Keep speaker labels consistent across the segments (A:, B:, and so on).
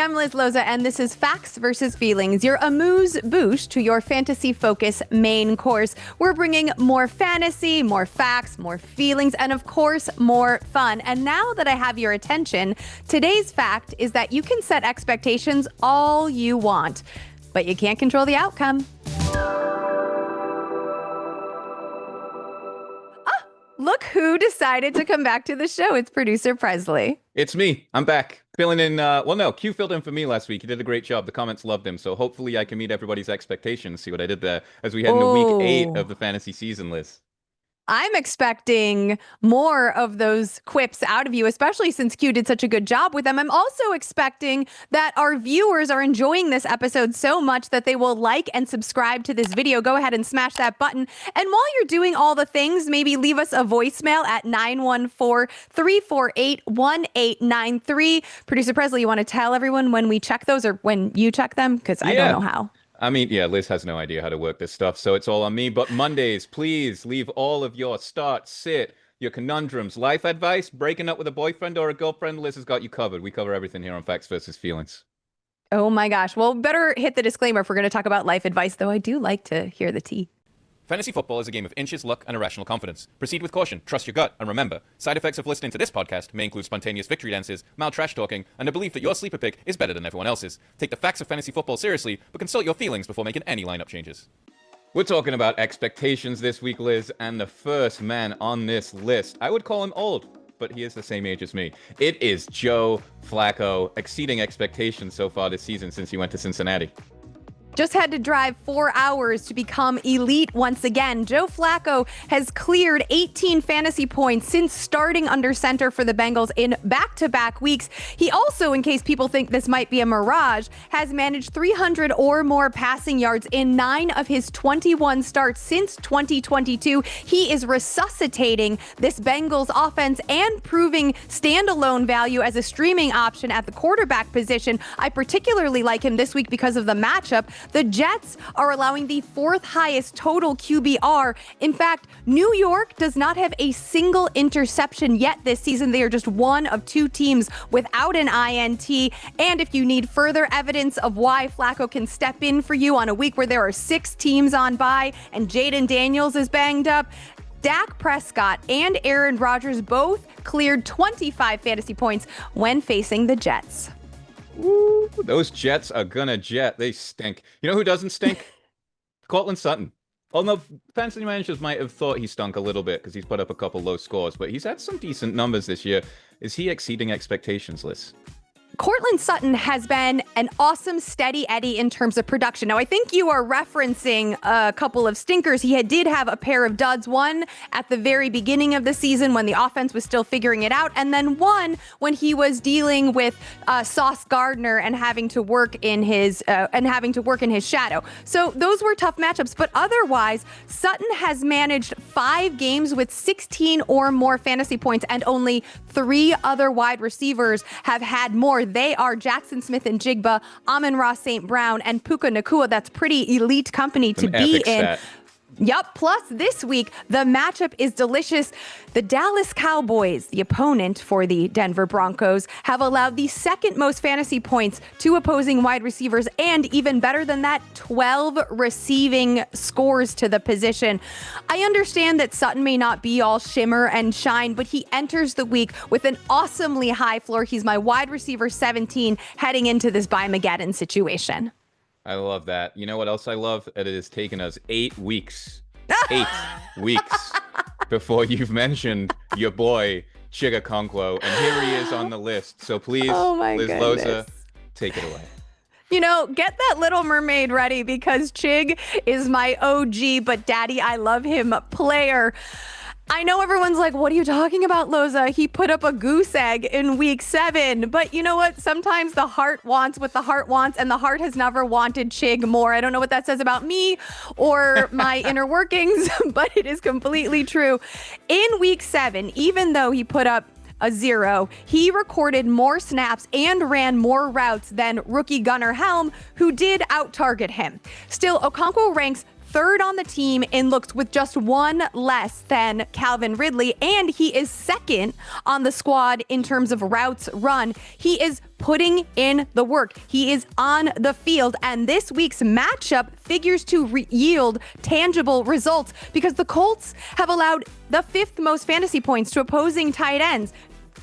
A: I'm Liz Loza, and this is Facts versus Feelings, your amuse bouche to your fantasy focus main course. We're bringing more fantasy, more facts, more feelings, and of course, more fun. And now that I have your attention, today's fact is that you can set expectations all you want, but you can't control the outcome. Look who decided to come back to the show. It's producer Presley.
B: It's me. I'm back. Filling in, Q filled in for me last week. He did a great job. The comments loved him. So hopefully I can meet everybody's expectations. See what I did there as we head into week 8 of the fantasy season, Liz.
A: I'm expecting more of those quips out of you, especially since Q did such a good job with them. I'm also expecting that our viewers are enjoying this episode so much that they will like and subscribe to this video. Go ahead and smash that button. And while you're doing all the things, maybe leave us a voicemail at 914-348-1893. Producer Presley, you want to tell everyone when we check those or when you check them? Because I don't know how.
B: I mean, Liz has no idea how to work this stuff, so it's all on me. But Mondays, please leave all of your start, sit, your conundrums, life advice, breaking up with a boyfriend or a girlfriend. Liz has got you covered. We cover everything here on Facts versus Feelings.
A: Oh my gosh. Well, better hit the disclaimer if we're going to talk about life advice, though I do like to hear the tea.
C: Fantasy football is a game of inches, luck, and irrational confidence. Proceed with caution, trust your gut, and remember, side effects of listening to this podcast may include spontaneous victory dances, mild trash talking, and a belief that your sleeper pick is better than everyone else's. Take the facts of fantasy football seriously, but consult your feelings before making any lineup changes.
B: We're talking about expectations this week, Liz, and the first man on this list, I would call him old, but he is the same age as me. It is Joe Flacco, exceeding expectations so far this season since he went to Cincinnati.
A: Just had to drive 4 hours to become elite once again. Joe Flacco has cleared 18 fantasy points since starting under center for the Bengals in back-to-back weeks. He also, in case people think this might be a mirage, has managed 300 or more passing yards in 9 of his 21 starts since 2022. He is resuscitating this Bengals offense and proving standalone value as a streaming option at the quarterback position. I particularly like him this week because of the matchup. The Jets are allowing the 4th highest total QBR. In fact, New York does not have a single interception yet this season. They are just one of 2 teams without an INT. And if you need further evidence of why Flacco can step in for you on a week where there are 6 teams on bye and Jaden Daniels is banged up, Dak Prescott and Aaron Rodgers both cleared 25 fantasy points when facing the Jets.
B: Ooh, those Jets are gonna jet. They stink. You know who doesn't stink? Cortland Sutton. Although fantasy managers might have thought he stunk a little bit because he's put up a couple low scores, but he's had some decent numbers this year. Is he exceeding expectations, Liz?
A: Cortland Sutton has been an awesome steady Eddie in terms of production. Now, I think you are referencing a couple of stinkers. He did have a pair of duds, one at the very beginning of the season when the offense was still figuring it out, and then one when he was dealing with Sauce Gardner and having to work in his shadow. So those were tough matchups, but otherwise, Sutton has managed 5 games with 16 or more fantasy points, and only 3 other wide receivers have had more. They are Jackson Smith-Njigba, Amon-Ra St. Brown, and Puka Nacua. That's pretty elite company to be in.
B: Stat.
A: Yep. Plus, this week, the matchup is delicious. The Dallas Cowboys, the opponent for the Denver Broncos, have allowed the 2nd most fantasy points to opposing wide receivers, and even better than that, 12 receiving scores to the position. I understand that Sutton may not be all shimmer and shine, but he enters the week with an awesomely high floor. He's my wide receiver 17 heading into this Bye-Mageddon situation.
B: I love that. You know what else I love? It has taken us 8 weeks. 8 weeks before you've mentioned your boy, Chig Okonkwo. And here he is on the list. So please, Liz Loza, take it away.
A: You know, get that Little Mermaid ready because Chig is my OG, but daddy, I love him player. I know everyone's like, what are you talking about, Loza? He put up a goose egg in week 7. But you know what? Sometimes the heart wants what the heart wants, and the heart has never wanted Chig more. I don't know what that says about me or my inner workings, but it is completely true. In week 7, even though he put up a 0, he recorded more snaps and ran more routes than rookie Gunnar Helm, who did out-target him. Still, Okonkwo ranks third on the team in looks with just one less than Calvin Ridley, and he is second on the squad in terms of routes run. He is putting in the work. He is on the field, and this week's matchup figures to yield tangible results because the Colts have allowed the 5th most fantasy points to opposing tight ends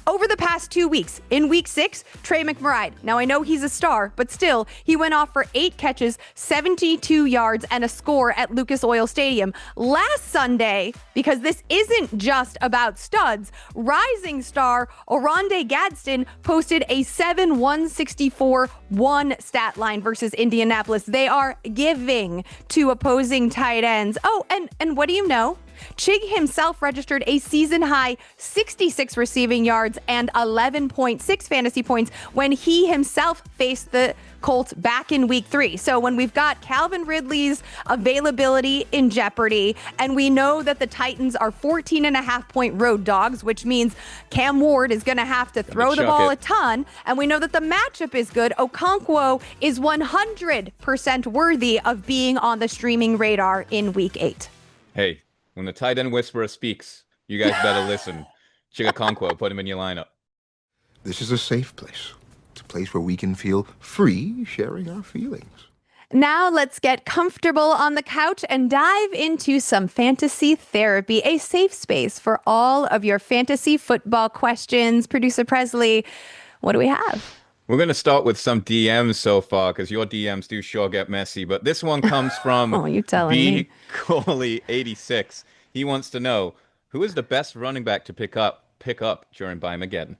A: over the past 2 weeks. In week 6, Trey McBride. Now, I know he's a star, but still, he went off for 8 catches, 72 yards, and a score at Lucas Oil Stadium. Last Sunday, because this isn't just about studs, rising star Oronde Gadsden posted a 7-164-1 stat line versus Indianapolis. They are giving to opposing tight ends. Oh, and what do you know? Chig himself registered a season-high 66 receiving yards and 11.6 fantasy points when he himself faced the Colts back in week 3. So when we've got Calvin Ridley's availability in jeopardy, and we know that the Titans are 14.5-point road dogs, which means Cam Ward is going to have to throw the ball a ton, and we know that the matchup is good, Okonkwo is 100% worthy of being on the streaming radar in week 8.
B: Hey. When the tight end whisperer speaks, you guys better listen. Chig Okonkwo, put him in your lineup.
D: This is a safe place. It's a place where we can feel free sharing our feelings.
A: Now let's get comfortable on the couch and dive into some fantasy therapy, a safe space for all of your fantasy football questions. Producer Presley, what do we have?
B: We're going to start with some DMs so far because your DMs do sure get messy. But this one comes from
A: you telling me.
B: Coley 86. He wants to know, who is the best running back to pick up during Bye-Mageddon?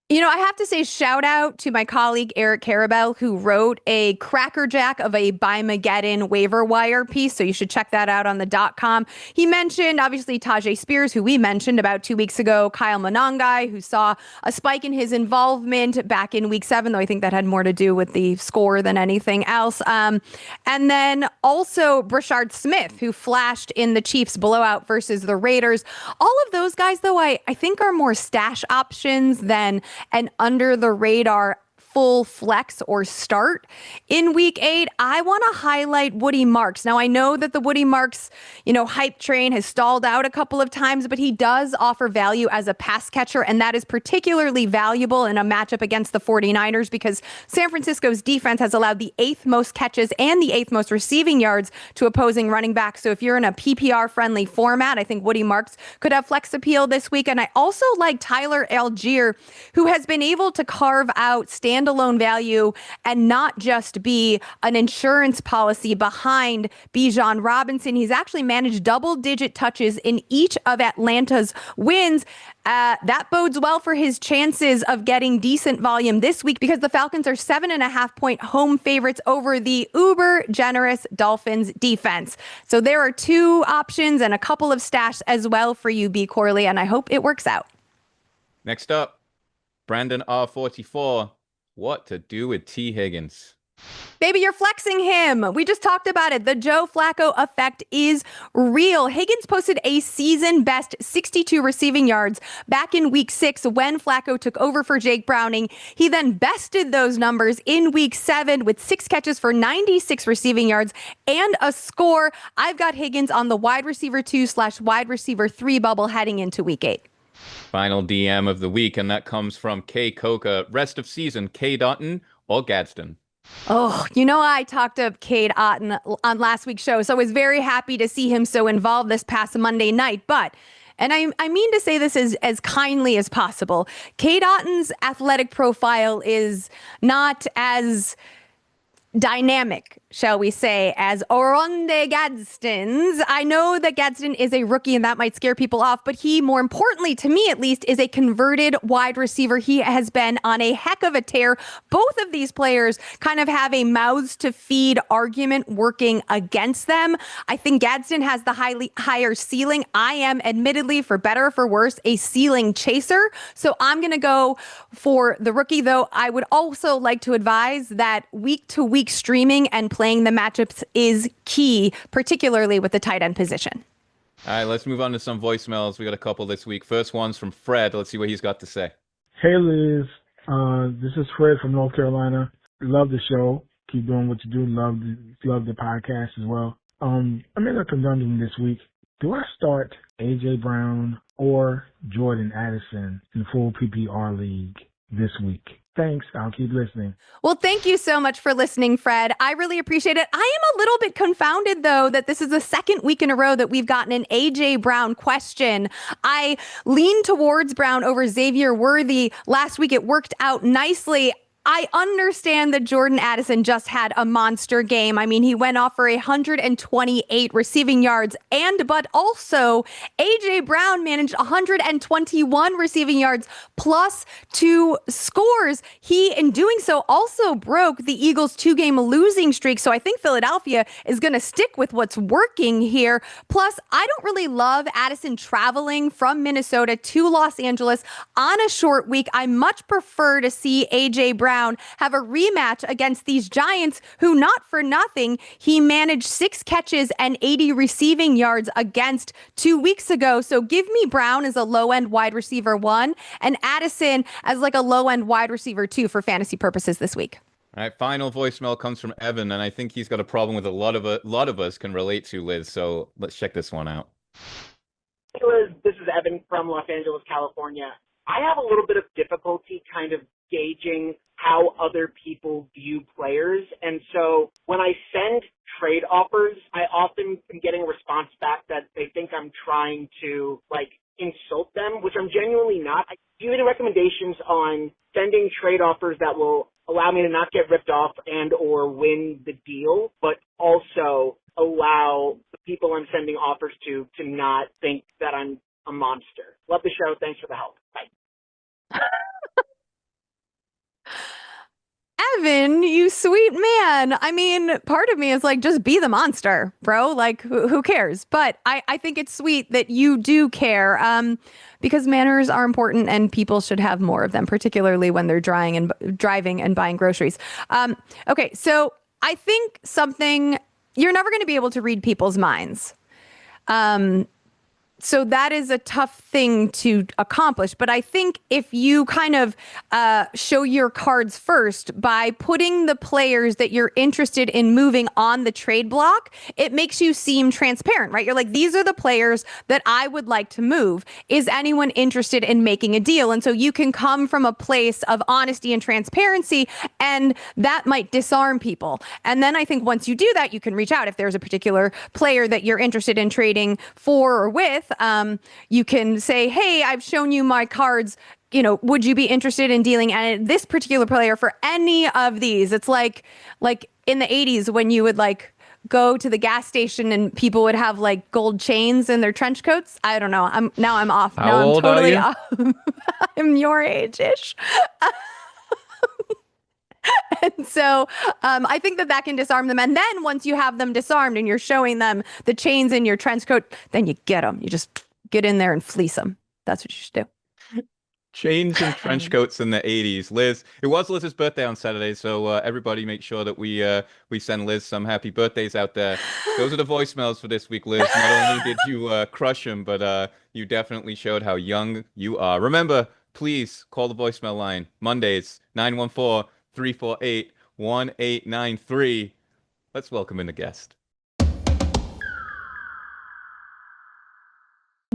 A: You know, I have to say shout out to my colleague Eric Carabell, who wrote a crackerjack of a Bye-Mageddon waiver wire piece. So you should check that out on the .com. He mentioned, obviously, Tajay Spears, who we mentioned about 2 weeks ago, Kyle Monangai, who saw a spike in his involvement back in week 7, though I think that had more to do with the score than anything else. And then also Brashard Smith, who flashed in the Chiefs blowout versus the Raiders. All of those guys, though, I think are more stash options than an under the radar full flex or start. In week 8, I want to highlight Woody Marks. Now, I know that the Woody Marks, hype train has stalled out a couple of times, but he does offer value as a pass catcher, and that is particularly valuable in a matchup against the 49ers because San Francisco's defense has allowed the 8th most catches and the 8th most receiving yards to opposing running backs. So if you're in a PPR-friendly format, I think Woody Marks could have flex appeal this week. And I also like Tyler Algier, who has been able to carve out standalone value and not just be an insurance policy behind Bijan Robinson. He's actually managed double-digit touches in each of Atlanta's wins. That bodes well for his chances of getting decent volume this week because the Falcons are 7.5-point home favorites over the uber generous Dolphins defense. So there are 2 options and a couple of stash as well for you, B. Corley, and I hope it works out.
B: Next up, Brandon R44. What to do with T. Higgins?
A: Baby, you're flexing him. We just talked about it. The Joe Flacco effect is real. Higgins posted a season best 62 receiving yards back in week 6 when Flacco took over for Jake Browning. He then bested those numbers in week 7 with 6 catches for 96 receiving yards and a score. I've got Higgins on the wide receiver 2/wide receiver 3 bubble heading into week 8.
B: Final DM of the week, and that comes from K. Coca. Rest of season, Cade Otton or Gadsden?
A: Oh, I talked to Cade Otton on last week's show, so I was very happy to see him so involved this past Monday night. But, and I mean to say this as kindly as possible, Cade Otton's athletic profile is not as dynamic, shall we say, as Oronde Gadsden's. I know that Gadsden is a rookie and that might scare people off, but he, more importantly to me at least, is a converted wide receiver. He has been on a heck of a tear. Both of these players kind of have a mouths to feed argument working against them. I think Gadsden has the higher ceiling. I am admittedly, for better or for worse, a ceiling chaser. So I'm going to go for the rookie, though I would also like to advise that week to week streaming and playing the matchups is key, particularly with the tight end position.
B: All right, let's move on to some voicemails. We got a couple this week. First one's from Fred. Let's see what he's got to say.
E: Hey, Liz. This is Fred from North Carolina. Love the show. Keep doing what you do. Love the podcast as well. I'm in a conundrum this week. Do I start A.J. Brown or Jordan Addison in full PPR league this week? Thanks. I'll keep listening.
A: Well, thank you so much for listening, Fred. I really appreciate it. I am a little bit confounded, though, that this is the second week in a row that we've gotten an A.J. Brown question. I lean towards Brown over Xavier Worthy. Last week, it worked out nicely. I understand that Jordan Addison just had a monster game. I mean, he went off for 128 receiving yards, but also A.J. Brown managed 121 receiving yards plus 2 scores. He, in doing so, also broke the Eagles' 2-game losing streak. So I think Philadelphia is going to stick with what's working here. Plus, I don't really love Addison traveling from Minnesota to Los Angeles on a short week. I much prefer to see A.J. Brown have a rematch against these Giants who, not for nothing, he managed 6 catches and 80 receiving yards against 2 weeks ago. So give me Brown as a low-end wide receiver 1 and Addison as like a low-end wide receiver 2 for fantasy purposes this week.
B: All right, final voicemail comes from Evan, and I think he's got a problem with a lot of us can relate to, Liz. So let's check this one out.
F: Hey Liz, this is Evan from Los Angeles, California. I have a little bit of difficulty kind of gauging how other people view players. And so when I send trade offers, I often am getting a response back that they think I'm trying to insult them, which I'm genuinely not. Do you have any recommendations on sending trade offers that will allow me to not get ripped off and or win the deal, but also allow the people I'm sending offers to not think that I'm a monster? Love the show. Thanks for the help. Bye.
A: Evan, you sweet man. I mean, part of me is like, just be the monster, bro. Like, who cares? But I think it's sweet that you do care, because manners are important and people should have more of them, particularly when they're driving and buying groceries. Okay, so I think you're never going to be able to read people's minds. So that is a tough thing to accomplish. But I think if you kind of show your cards first by putting the players that you're interested in moving on the trade block, it makes you seem transparent, right? You're like, these are the players that I would like to move. Is anyone interested in making a deal? And so you can come from a place of honesty and transparency, and that might disarm people. And then I think once you do that, you can reach out. If there's a particular player that you're interested in trading for or with, you can say, hey, I've shown you my cards. Would you be interested in dealing this particular player for any of these? It's like in the 80s when you would go to the gas station and people would have gold chains in their trench coats. I don't know. I'm off.
B: How old
A: I'm totally
B: are you?
A: off. I'm your age-ish. And so I think that can disarm them. And then once you have them disarmed and you're showing them the chains in your trench coat, then you get them. You just get in there and fleece them. That's what you should do.
B: Chains and trench coats in the 80s. Liz, it was Liz's birthday on Saturday, so everybody make sure that we send Liz some happy birthdays out there. Those are the voicemails for this week, Liz. Not only did you crush them, but you definitely showed how young you are. Remember, please call the voicemail line Mondays, 914-348-1893. Let's welcome in the guest.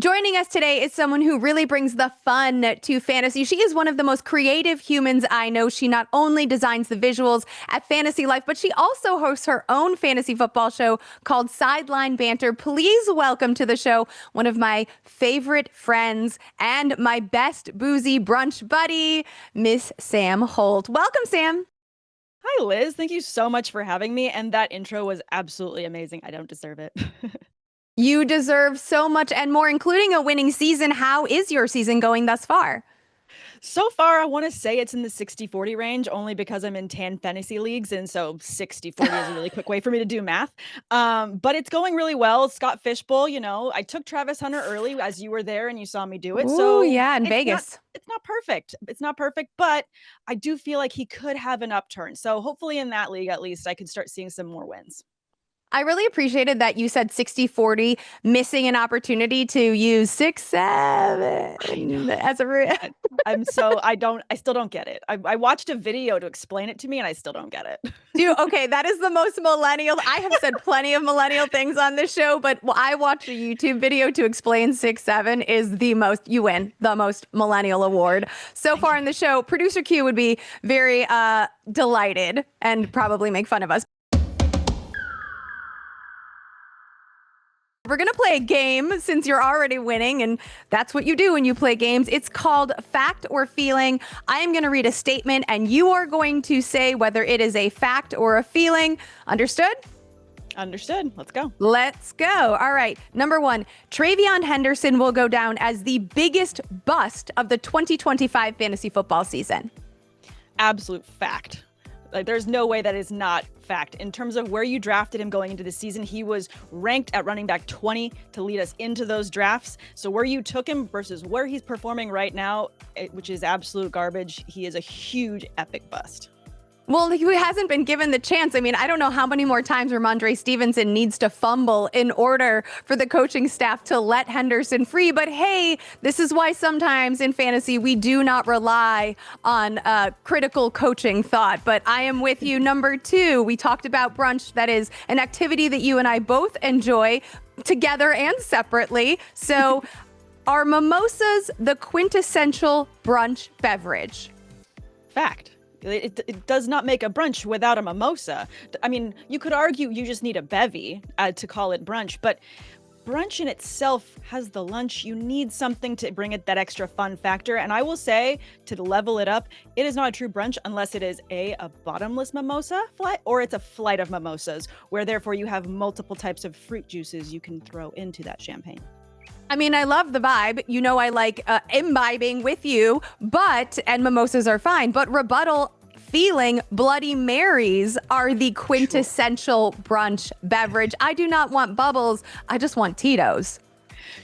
A: Joining us today is someone who really brings the fun to fantasy. She is one of the most creative humans I know. She not only designs the visuals at Fantasy Life, but she also hosts her own fantasy football show called Sideline Banter. Please welcome to the show one of my favorite friends and my best boozy brunch buddy, Miss Sam Holt. Welcome, Sam.
G: Hi, Liz. Thank you so much for having me. And that intro was absolutely amazing. I don't deserve it.
A: You deserve so much and more, including a winning season. How is your season going thus far?
G: So far, I want to say it's in the 60-40 range, only because I'm in 10 fantasy leagues. And so 60-40 is a really quick way for me to do math. But it's going really well. Scott Fishbowl, I took Travis Hunter early as you were there and you saw me do it. So
A: yeah, in Vegas.
G: It's not perfect. It's not perfect, but I do feel like he could have an upturn. So hopefully in that league, at least I could start seeing some more wins.
A: I really appreciated that you said 60-40, missing an opportunity to use 6-7 as a
G: I still don't get it. I watched a video to explain it to me and I still don't get it.
A: Dude, okay, that is the most millennial. I have said plenty of millennial things on this show, but I watched a YouTube video to explain 6-7 is the most, you win the most millennial award so far in the show. Producer Q would be very delighted and probably make fun of us. We're going to play a game since you're already winning, and that's what you do when you play games. It's called Fact or Feeling. I am going to read a statement, and you are going to say whether it is a fact or a feeling. Understood?
G: Understood. Let's go.
A: Let's go. All right. Number 1, Travion Henderson will go down as the biggest bust of the 2025 fantasy football season.
G: Absolute fact. Like, there's no way that is not fact. In terms of where you drafted him going into the season, he was ranked at running back 20 to lead us into those drafts. So where you took him versus where he's performing right now, which is absolute garbage, he is a huge epic bust.
A: Well, he hasn't been given the chance. I mean, I don't know how many more times Ramondre Stevenson needs to fumble in order for the coaching staff to let Henderson free. But hey, this is why sometimes in fantasy we do not rely on critical coaching thought. But I am with you. Number 2, we talked about brunch. That is an activity that you and I both enjoy together and separately. So are mimosas the quintessential brunch beverage?
G: Fact. It does not make a brunch without a mimosa. I mean, you could argue you just need a bevy to call it brunch, but brunch in itself has the lunch. You need something to bring it that extra fun factor. And I will say, to level it up, it is not a true brunch unless it is a bottomless mimosa flight, or it's a flight of mimosas, where therefore you have multiple types of fruit juices you can throw into that champagne.
A: I mean, I love the vibe. You know, I like imbibing with you, and mimosas are fine. But rebuttal feeling, Bloody Marys are the quintessential brunch beverage. I do not want bubbles. I just want Tito's.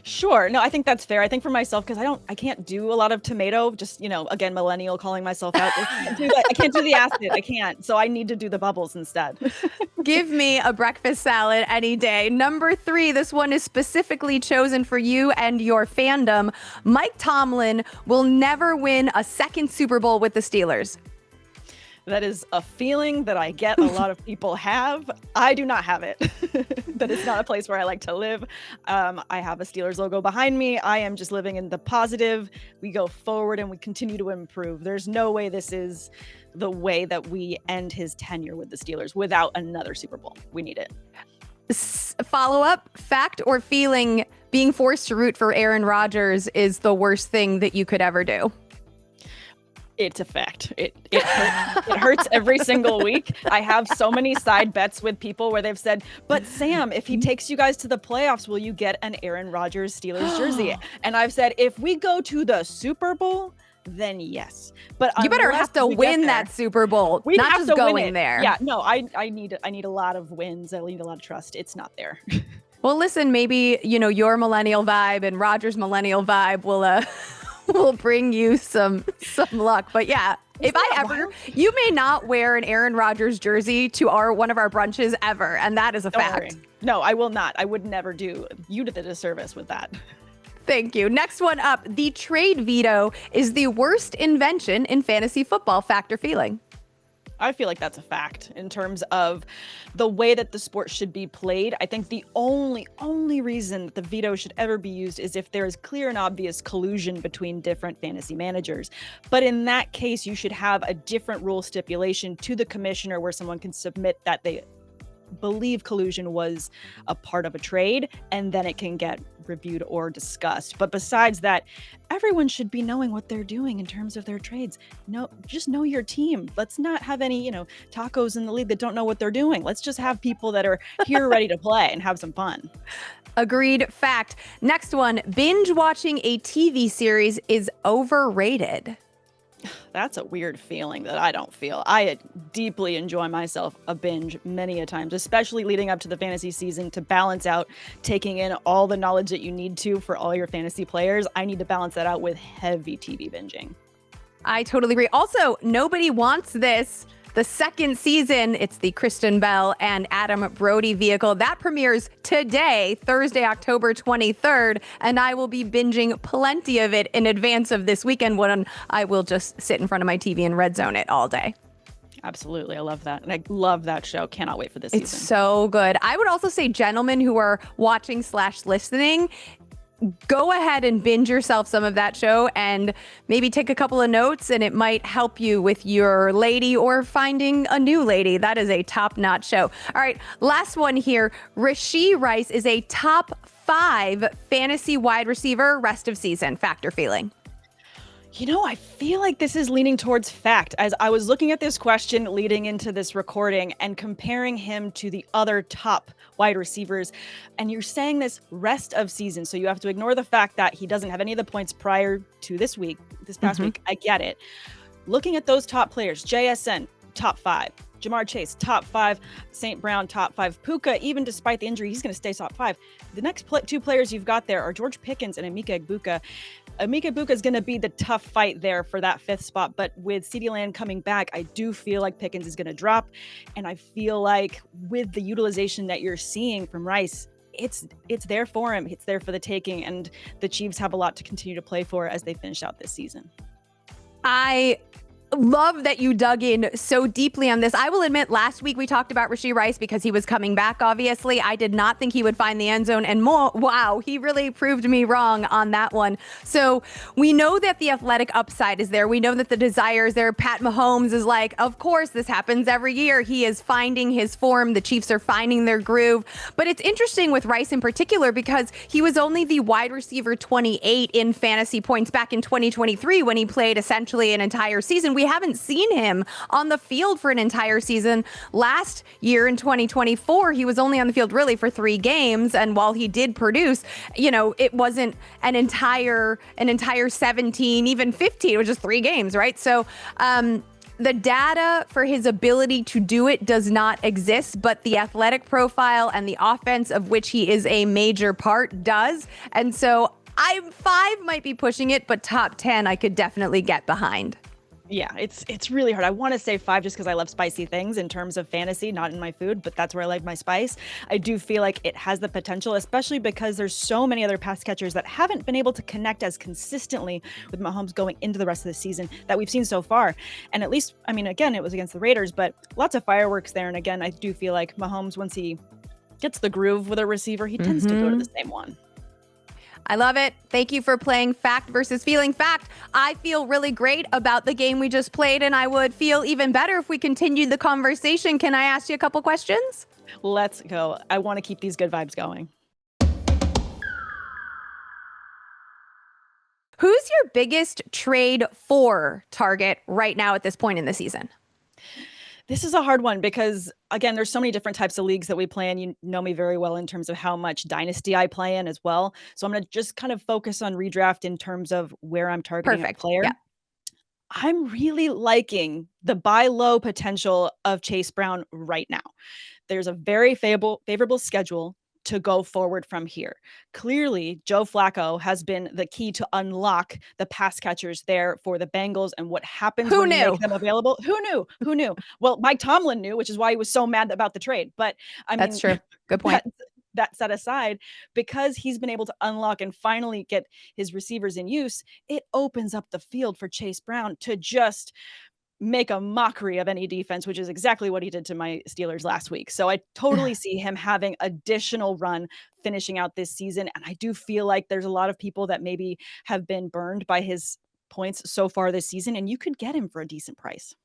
G: Sure. No, I think that's fair. I think for myself, because I can't do a lot of tomato, just, again, millennial calling myself out. I can't do the acid. I can't. So I need to do the bubbles instead.
A: Give me a breakfast salad any day. Number 3, this one is specifically chosen for you and your fandom. Mike Tomlin will never win a second Super Bowl with the Steelers.
G: That is a feeling that I get a lot of people have. I do not have it. That is not a place where I like to live. I have a Steelers logo behind me. I am just living in the positive. We go forward and we continue to improve. There's no way this is the way that we end his tenure with the Steelers without another Super Bowl. We need it.
A: Follow up, fact or feeling, being forced to root for Aaron Rodgers is the worst thing that you could ever do.
G: It's a fact. It hurts every single week. I have so many side bets with people where they've said, but Sam, if he takes you guys to the playoffs, will you get an Aaron Rodgers Steelers jersey? And I've said, if we go to the Super Bowl, then yes. But
A: you better have to win that Super Bowl, not just going there.
G: Yeah, no, I need a lot of wins. I need a lot of trust. It's not there.
A: Well, listen, maybe, your millennial vibe and Rodgers' millennial vibe will bring you some luck. But yeah, you may not wear an Aaron Rodgers jersey to one of our brunches ever, and that is a fact.
G: Worry. No, I will not. I would never do you the disservice with that.
A: Thank you. Next one up, the trade veto is the worst invention in fantasy football. Fact or feeling?
G: I feel like that's a fact in terms of the way that the sport should be played. I think the only reason that the veto should ever be used is if there is clear and obvious collusion between different fantasy managers. But in that case, you should have a different rule stipulation to the commissioner where someone can submit that they believe collusion was a part of a trade, and then it can get reviewed or discussed. But besides that, everyone should be knowing what they're doing in terms of their trades. No, just know your team. Let's not have any, tacos in the league that don't know what they're doing. Let's just have people that are here ready to play and have some fun.
A: Agreed. Fact. Next one, binge watching a TV series is overrated.
G: That's a weird feeling that I don't feel. I deeply enjoy myself a binge many a times, especially leading up to the fantasy season to balance out taking in all the knowledge that you need to for all your fantasy players. I need to balance that out with heavy TV binging.
A: I totally agree. Also, nobody wants this the second season. It's the Kristen Bell and Adam Brody vehicle. That premieres today, Thursday, October 23rd, and I will be binging plenty of it in advance of this weekend when I will just sit in front of my TV and red zone it all day.
G: Absolutely. I love that. And I love that show. Cannot wait for this season.
A: It's so good. I would also say, gentlemen who are watching / listening, go ahead and binge yourself some of that show and maybe take a couple of notes, and it might help you with your lady or finding a new lady. That is a top-notch show. All right, last one here. Rashee Rice is a top 5 fantasy wide receiver rest of season. Fact or feeling?
G: You know, I feel like this is leaning towards fact. As I was looking at this question leading into this recording and comparing him to the other top wide receivers, and you're saying this rest of season, so you have to ignore the fact that he doesn't have any of the points prior to this past week. I get it. Looking at those top players, JSN, top 5. Jamar Chase, top 5. St. Brown, top 5. Puka, even despite the injury, he's going to stay top 5. The next 2 players you've got there are George Pickens and Emeka Egbuka. Emeka Egbuka is going to be the tough fight there for that 5th spot, but with CeeDee Lamb coming back, I do feel like Pickens is going to drop, and I feel like with the utilization that you're seeing from Rice, it's there for him. It's there for the taking, and the Chiefs have a lot to continue to play for as they finish out this season.
A: I love that you dug in so deeply on this. I will admit, last week we talked about Rashee Rice because he was coming back, obviously. I did not think he would find the end zone, and wow, he really proved me wrong on that one. So we know that the athletic upside is there. We know that the desire is there. Pat Mahomes is like, of course, this happens every year. He is finding his form. The Chiefs are finding their groove. But it's interesting with Rice in particular because he was only the wide receiver 28 in fantasy points back in 2023 when he played essentially an entire season. We haven't seen him on the field for an entire season. Last year in 2024, he was only on the field really for 3 games. And while he did produce, you know, it wasn't an entire 17, even 15. It was just 3 games, right? So, the data for his ability to do it does not exist, but the athletic profile and the offense of which he is a major part does. And so 5 might be pushing it, but top 10 I could definitely get behind.
G: Yeah, it's really hard. I want to say 5 just because I love spicy things in terms of fantasy, not in my food, but that's where I like my spice. I do feel like it has the potential, especially because there's so many other pass catchers that haven't been able to connect as consistently with Mahomes going into the rest of the season that we've seen so far. And at least, I mean, again, it was against the Raiders, but lots of fireworks there. And again, I do feel like Mahomes, once he gets the groove with a receiver, he tends to go to the same one.
A: I love it. Thank you for playing Fact versus Feeling. Fact, I feel really great about the game we just played, and I would feel even better if we continued the conversation. Can I ask you a couple questions?
G: Let's go. I want to keep these good vibes going.
A: Who's your biggest trade for target right now at this point in the season?
G: This is a hard one because, again, there's so many different types of leagues that we play in. You know me very well in terms of how much dynasty I play in as well. So I'm going to just kind of focus on redraft in terms of where I'm targeting a player.
A: Yeah.
G: I'm really liking the buy low potential of Chase Brown right now. There's a very favorable schedule to go forward from here. Clearly, Joe Flacco has been the key to unlock the pass catchers there for the Bengals and what happens when you make them available. Who knew? Well, Mike Tomlin knew, which is why he was so mad about the trade. But I mean,
A: that's true. Good point.
G: That set aside, because he's been able to unlock and finally get his receivers in use, it opens up the field for Chase Brown to just make a mockery of any defense, which is exactly what he did to my Steelers last week. So I totally see him having additional run finishing out this season. And I do feel like there's a lot of people that maybe have been burned by his points so far this season, and you could get him for a decent price.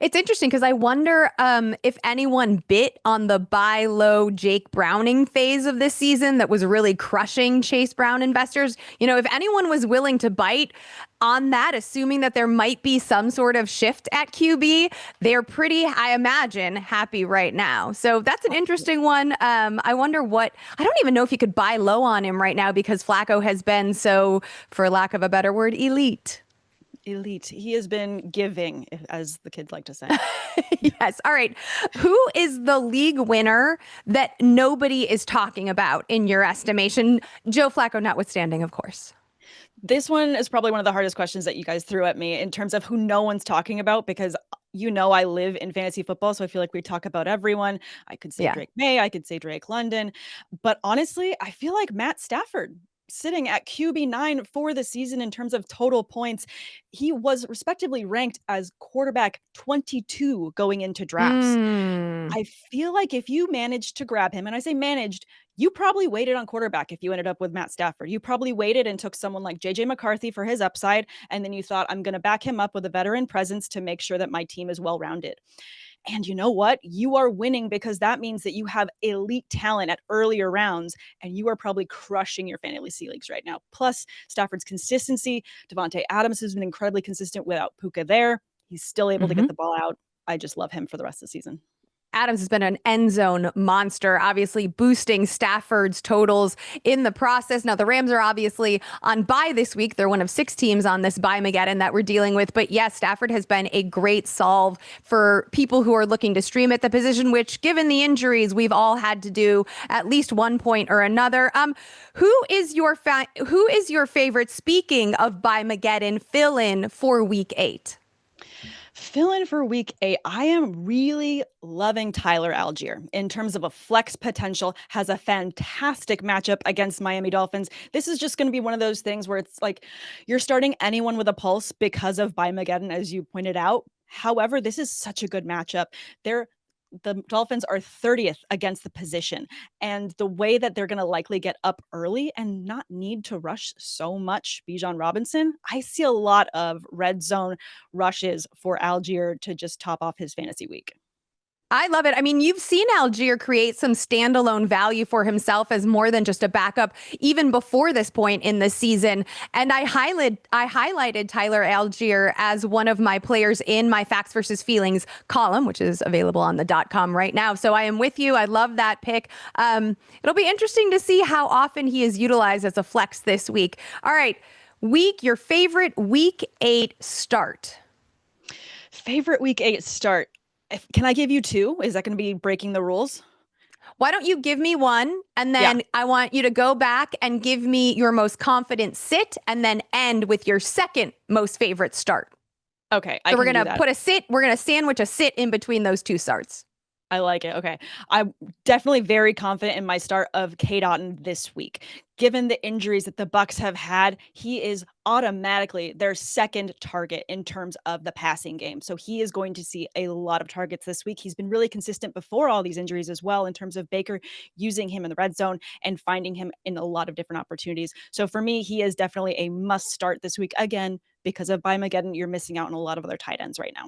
A: It's interesting because I wonder if anyone bit on the buy low Jake Browning phase of this season that was really crushing Chase Brown investors. You know, if anyone was willing to bite on that, assuming that there might be some sort of shift at QB, they're pretty, I imagine, happy right now. So that's an interesting one. I wonder I don't even know if you could buy low on him right now because Flacco has been so, for lack of a better word, elite.
G: He has been giving, as the kids like to say.
A: Yes. All right. Who is the league winner that nobody is talking about in your estimation? Joe Flacco notwithstanding, of course.
G: This one is probably one of the hardest questions that you guys threw at me in terms of who no one's talking about, because I live in fantasy football, so I feel like we talk about everyone. I could say
A: Yeah.
G: Drake May, I could say Drake London, but honestly, I feel like Matt Stafford sitting at QB9 for the season in terms of total points. He was respectively ranked as quarterback 22 going into drafts.
A: Mm.
G: I feel like if you managed to grab him, and I say managed, you probably waited on quarterback if you ended up with Matt Stafford. You probably waited and took someone like JJ McCarthy for his upside, and then you thought, I'm going to back him up with a veteran presence to make sure that my team is well rounded. And you know what? You are winning because that means that you have elite talent at earlier rounds, and you are probably crushing your fantasy leagues right now. Plus, Stafford's consistency. Devontae Adams has been incredibly consistent without Puka there. He's still able to get the ball out. I just love him for the rest of the season.
A: Adams has been an end zone monster, obviously boosting Stafford's totals in the process. Now, the Rams are obviously on bye this week. They're one of 6 teams on this Bye-Mageddon that we're dealing with. But yes, Stafford has been a great solve for people who are looking to stream at the position, which, given the injuries, we've all had to do at least one point or another. Who is your favorite, speaking of Bye-Mageddon, fill-in for Week 8?
G: Fill in for week 8. I am really loving Tyler Algier in terms of a flex potential, has a fantastic matchup against Miami Dolphins. This is just going to be one of those things where it's like you're starting anyone with a pulse because of Bye-Mageddon, as you pointed out. However, this is such a good matchup. The Dolphins are 30th against the position, and the way that they're going to likely get up early and not need to rush so much Bijan Robinson, I see a lot of red zone rushes for Algier to just top off his fantasy week.
A: I love it. I mean, you've seen Algier create some standalone value for himself as more than just a backup, even before this point in the season. And I highlighted Tyler Algier as one of my players in my Facts versus Feelings column, which is available on the .com right now. So I am with you. I love that pick. It'll be interesting to see how often he is utilized as a flex this week. All right, your favorite Week 8 start.
G: Favorite Week 8 start. Can I give you 2? Is that going to be breaking the rules?
A: Why don't you give me one, and then I want you to go back and give me your most confident sit, and then end with your second most favorite start.
G: Okay.
A: So we're going to put a sit. We're going to sandwich a sit in between those 2 starts.
G: I like it. Okay. I'm definitely very confident in my start of Cade Otton this week. Given the injuries that the Bucs have had, he is automatically their second target in terms of the passing game. So he is going to see a lot of targets this week. He's been really consistent before all these injuries as well in terms of Baker using him in the red zone and finding him in a lot of different opportunities. So for me, he is definitely a must start this week. Again, because of Bye-Mageddon, you're missing out on a lot of other tight ends right now.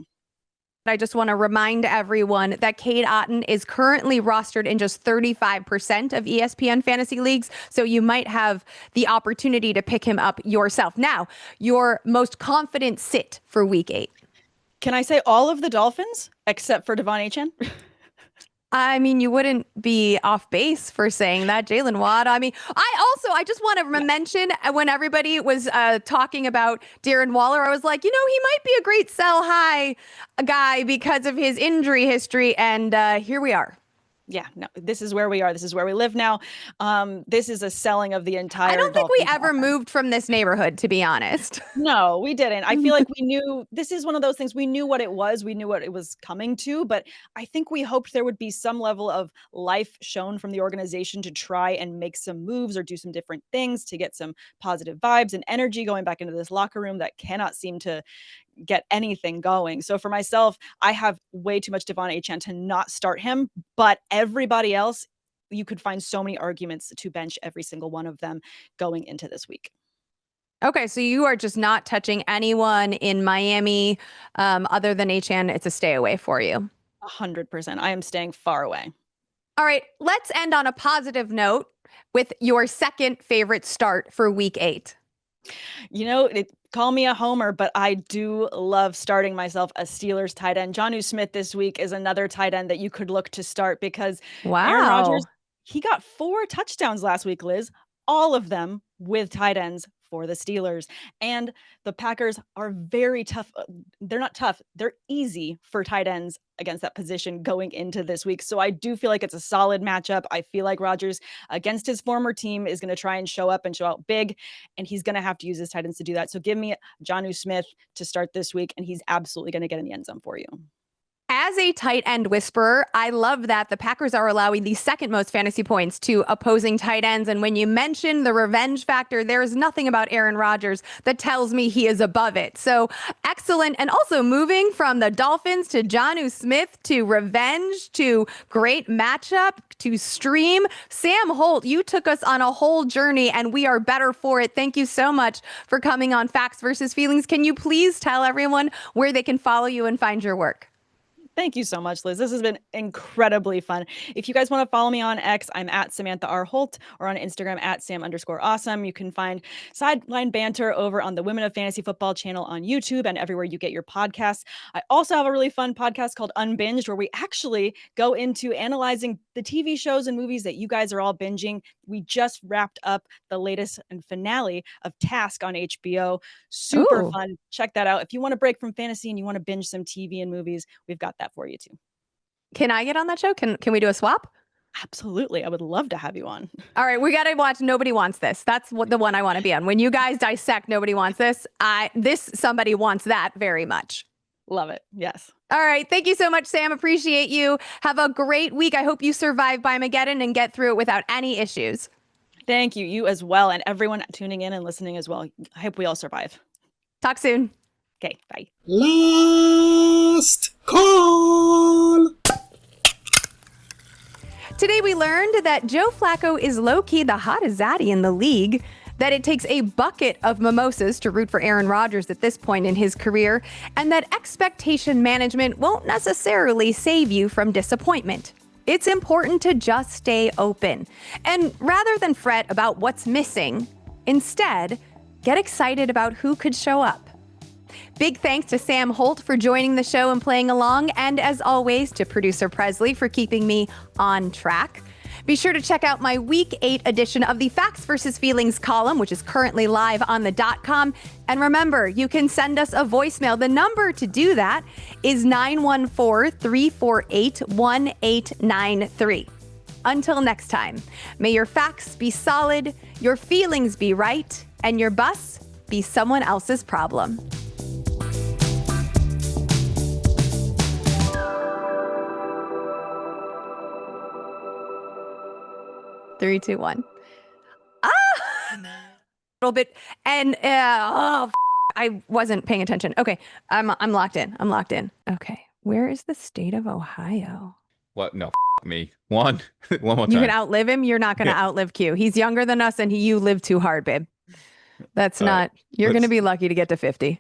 A: I just want to remind everyone that Cade Otton is currently rostered in just 35% of ESPN fantasy leagues. So you might have the opportunity to pick him up yourself. Now, your most confident sit for Week 8.
G: Can I say all of the Dolphins except for Devon Achane?
A: I mean, you wouldn't be off base for saying that. Jalen Watt. I mean, I just want to mention when everybody was talking about Darren Waller, I was like, he might be a great sell high guy because of his injury history. And here we are.
G: Yeah, no, this is where we are. This is where we live now. This is a selling of the entire.
A: I don't think we ever moved from this neighborhood, to be honest.
G: No, we didn't. I feel like we knew this is one of those things. We knew what it was. We knew what it was coming to. But I think we hoped there would be some level of life shown from the organization to try and make some moves or do some different things to get some positive vibes and energy going back into this locker room that cannot seem to get anything going. So for myself, I have way too much Devon Achane to not start him, but everybody else, you could find so many arguments to bench every single one of them going into this week.
A: Okay, so you are just not touching anyone in Miami other than Achane. It's a stay away for you.
G: 100%. I am staying far away.
A: All right, let's end on a positive note with your second favorite start for Week 8.
G: Call me a homer, but I do love starting myself a Steelers tight end. Jonnu Smith this week is another tight end that you could look to start because Aaron Rodgers, he got 4 touchdowns last week, Liz, all of them with tight ends for the Steelers. And the Packers are very tough. They're not tough. They're easy for tight ends against that position going into this week. So I do feel like it's a solid matchup. I feel like Rodgers against his former team is going to try and show up and show out big, and he's going to have to use his tight ends to do that. So give me Jonnu Smith to start this week, and he's absolutely going to get in the end zone for you.
A: As a tight end whisperer, I love that the Packers are allowing the second most fantasy points to opposing tight ends. And when you mention the revenge factor, there is nothing about Aaron Rodgers that tells me he is above it. So excellent. And also moving from the Dolphins to Jonnu Smith to revenge to great matchup to stream. Sam Holt, you took us on a whole journey and we are better for it. Thank you so much for coming on Facts versus Feelings. Can you please tell everyone where they can follow you and find your work?
G: Thank you so much, Liz. This has been incredibly fun. If you guys want to follow me on X, I'm at Samantha R. Holt, or on Instagram at Sam_awesome. You can find sideline banter over on the Women of Fantasy Football channel on YouTube and everywhere you get your podcasts. I also have a really fun podcast called Unbinged, where we actually go into analyzing the TV shows and movies that you guys are all binging. We just wrapped up the latest and finale of Task on HBO. Super fun. Check that out. If you want to break from fantasy and you want to binge some TV and movies, we've got that for you too.
A: Can I get on that show? Can we do a swap?
G: Absolutely. I would love to have you on.
A: All right, we got to watch Nobody Wants This. That's what the one I want to be on. When you guys dissect Nobody Wants This, somebody wants that very much.
G: Love it. Yes.
A: All right. Thank you so much, Sam. Appreciate you. Have a great week. I hope you survive Bye-Mageddon and get through it without any issues.
G: Thank you. You as well. And everyone tuning in and listening as well. I hope we all survive.
A: Talk soon.
G: Okay. Bye.
H: Last call.
A: Today we learned that Joe Flacco is low-key the hottest zaddy in the league, that it takes a bucket of mimosas to root for Aaron Rodgers at this point in his career, and that expectation management won't necessarily save you from disappointment. It's important to just stay open. And rather than fret about what's missing, instead, get excited about who could show up. Big thanks to Sam Holt for joining the show and playing along, and as always, to producer Presley for keeping me on track. Be sure to check out my Week 8 edition of the Facts versus Feelings column, which is currently live on the .com. And remember, you can send us a voicemail. The number to do that is 914-348-1893. Until next time, may your facts be solid, your feelings be right, and your bus be someone else's problem. 3, 2, 1. A little bit, and I wasn't paying attention. Okay, I'm locked in. Okay, where is the state of Ohio?
B: What? No, me. One more time.
A: You can outlive him. You're not going to outlive Q. He's younger than us, and you live too hard, babe. That's not. You're going to be lucky to get to 50.